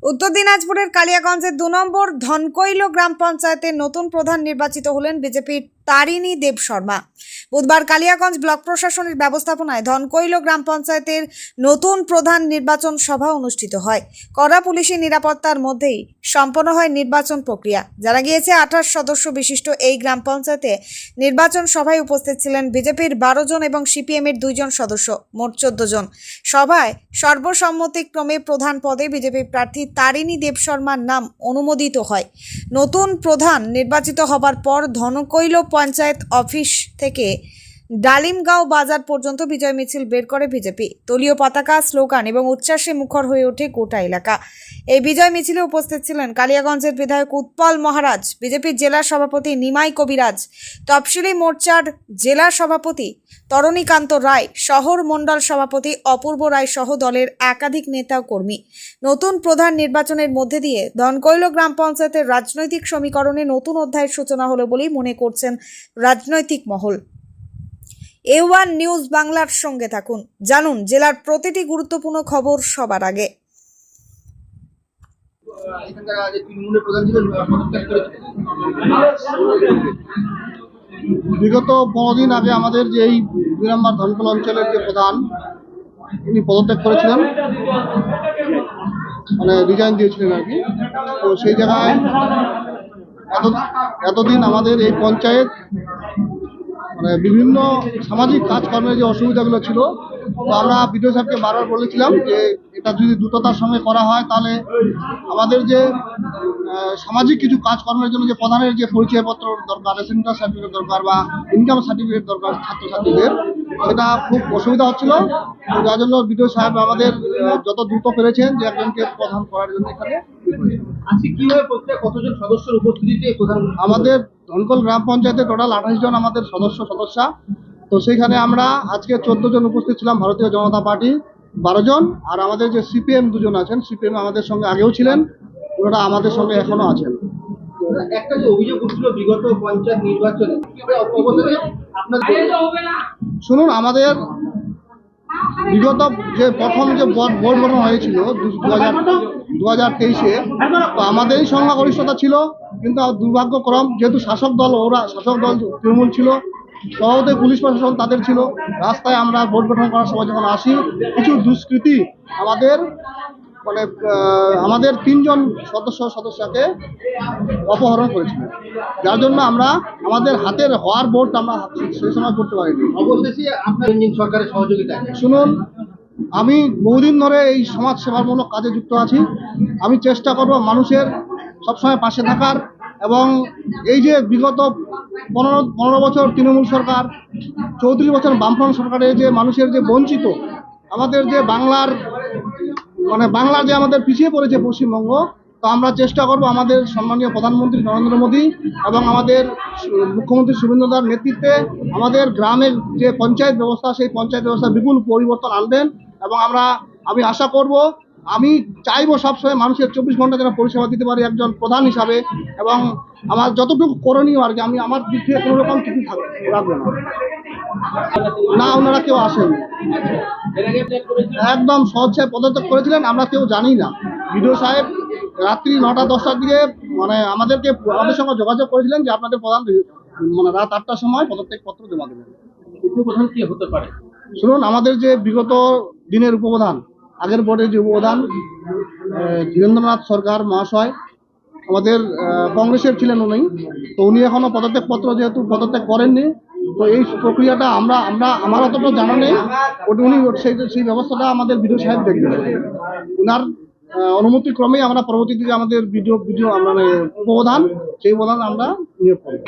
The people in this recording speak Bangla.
উত্তর দিনাজপুরের কালিয়াগঞ্জের ২ নম্বর ধনকৈল গ্রাম পঞ্চায়েতের নতুন প্রধান নির্বাচিত হলেন বিজেপির তারিণী দেব শর্মা। বুধবার কালিয়াগঞ্জ ব্লক প্রশাসনের ব্যবস্থাপনায় ধনকৈল গ্রাম পঞ্চায়েতের নতুন প্রধান নির্বাচন সভা অনুষ্ঠিত হয়। কড়া পুলিশি নিরাপত্তার মধ্যেই সম্পন্ন হয় নির্বাচন প্রক্রিয়া। যারা গিয়েছে ২৮ সদস্য বিশিষ্ট এই গ্রাম পঞ্চায়েতে নির্বাচন সভায় উপস্থিত ছিলেন বিজেপির ১২ জন এবং সিপিএমের ২ জন সদস্য, মোট ১৪ জন। সভায় সর্বসম্মতিক্রমে প্রধান পদে বিজেপি প্রার্থী তারিণী দেব শর্মার নাম অনুমোদিত হয়। নতুন প্রধান নির্বাচিত হবার পর ধনকৈল পঞ্চায়েত অফিস থেকে ডালিমগাঁও বাজার পর্যন্ত বিজয় মিছিল বের করে বিজেপি। দলীয় পতাকা, স্লোগান এবং উচ্ছ্বাসে মুখর হয়ে ওঠে গোটা এলাকা। এই বিজয় মিছিলে উপস্থিত ছিলেন কালিয়াগঞ্জের বিধায়ক উৎপল মহারাজ, বিজেপির জেলা সভাপতি নিমাই কবিরাজ, তফসিলি মোর্চার জেলা সভাপতি তরণীকান্ত রায়, শহর মণ্ডল সভাপতি অপূর্ব রায় সহ দলের একাধিক নেতা ও কর্মী। নতুন প্রধান নির্বাচনের মধ্যে দিয়ে ধনকৈল গ্রাম পঞ্চায়েতের রাজনৈতিক সমীকরণে নতুন অধ্যায়ের সূচনা হলো বলেই মনে করছেন রাজনৈতিক মহল। A1 নিউজ বাংলার সঙ্গে থাকুন, জানুন জেলার প্রতিটি গুরুত্বপূর্ণ খবর সবার আগে। বিগত 15 দিন আগে আমাদের যে এই 2 নম্বর ধনকৈল অঞ্চলের যে প্রধান, উনি পদত্যাগ করেছিলেন, মানে রিজাইন দিয়েছিলেন আর কি। তো সেই জায়গায় এতদিন আমাদের এই পঞ্চায়েত মানে বিভিন্ন সামাজিক কাজকর্মের যে অসুবিধাগুলো ছিল, তো আমরা বিডিও সাহেবকে বারবার বলেছিলাম যে এটা যদি দ্রুততার সঙ্গে করা হয় তাহলে আমাদের যে সামাজিক কিছু কাজকর্মের জন্য যে প্রধানের যে পরিচয়পত্র দরকার, রেশন কার্ড সার্টিফিকেট দরকার বা ইনকাম সার্টিফিকেট দরকার ছাত্রছাত্রীদের, সেটা খুব অসুবিধা হচ্ছিল। তো যার জন্য বিডিও সাহেব আমাদের যত দ্রুত পেরেছেন যে একজনকে প্রধান করার জন্য এখানে আজকে কিভাবে প্রত্যেক কতজন সদস্যের উপস্থিতিতে প্রধান আমাদের ধনকৈল গ্রাম পঞ্চায়েতে টোটাল 28 জন আমাদের সদস্যা। তো সেইখানে আমরা আজকে 14 জন উপস্থিত ছিলাম, ভারতীয় জনতা পার্টি 12 জন, আর আমাদের যে সিপিএম 2 জন আছেন, সিপিএম আমাদের সঙ্গে আগেও ছিলেন, ওনারা আমাদের সঙ্গে এখনো আছেন। একটা যে অভিযোগ উঠছিল বিগত পঞ্চায়েত নির্বাচনে, শুনুন, আমাদের বিগত যে প্রথম যে বোর্ড গঠন হয়েছিল 2023-এ, তো আমাদেরই সংখ্যাগরিষ্ঠতা ছিল, কিন্তু দুর্ভাগ্যক্রম যেহেতু শাসক দল তৃণমূল ছিল, সভাপতি পুলিশ প্রশাসন তাদের ছিল, রাস্তায় আমরা ভোট গঠন করার সময় যখন আসি, কিছু দুষ্কৃতী আমাদের 3 জন সদস্যকে অপহরণ করেছিল, যার জন্য আমরা আমাদের হাতের হওয়ার ভোট আমরা সেই সময় করতে পারিনি। অবশেষে আপনার সরকারের সহযোগিতা। শুনুন, আমি বহুদিন ধরে এই সমাজ সেবামূলক কাজে যুক্ত আছি। আমি চেষ্টা করব মানুষের সবসময় পাশে থাকার, এবং এই যে বিগত 15 বছর তৃণমূল সরকার, 34 বছর বামফ্রন্ট সরকারের যে মানুষের যে বঞ্চিত, আমাদের যে বাংলার যে আমাদের পিছিয়ে পড়েছে পশ্চিমবঙ্গ, তো আমরা চেষ্টা করব আমাদের সম্মানীয় প্রধানমন্ত্রী নরেন্দ্র মোদী এবং আমাদের মুখ্যমন্ত্রী শুভেন্দু দার নেতৃত্বে আমাদের গ্রামের যে পঞ্চায়েত ব্যবস্থা, সেই পঞ্চায়েত ব্যবস্থা বিপুল পরিবর্তন আনবেন। এবং আমি আশা করব, আমি চাইবো সবসময় মানুষের 24 ঘন্টা যেন পরিষেবা দিতে পারি একজন প্রধান হিসাবে, এবং আমার যতটুকু করণীয় আর কি, আমি আমার দিক থেকে কোনো রকম কিছু রাখবো না। ওনারা কেউ আসেন, একদম স্বেচ্ছায় পদত্যাগ করেছিলেন, আমরা কেউ জানি না। বিডিও সাহেব রাত্রি 9টা-10টার দিকে আমাদের সঙ্গে যোগাযোগ করেছিলেন যে আপনাদের প্রধান রাত 8টার সময় পদত্যাগ পত্র জমা দেবেন। উপপ্রধান কি হতে পারে? শুনুন, আমাদের যে বিগত দিনের উপপ্রধান, আগের বোর্ডের যে উপপ্রধান ধীরেন্দ্রনাথ সরকার মহাশয়, আমাদের কংগ্রেসের ছিলেন উনি, তো উনি এখনো পদত্যাগ পত্র যেহেতু পদত্যাগ করেননি, তো এই প্রক্রিয়াটা আমার অতটা জানা নেই, উনি সেই ব্যবস্থাটা আমাদের বিডিও সাহেব দেখবেন। ওনার অনুমতি ক্রমেই আমরা পরবর্তীতে আমাদের বিডিও উপপ্রধান, সেই প্রধান আমরা নিয়োগ করি।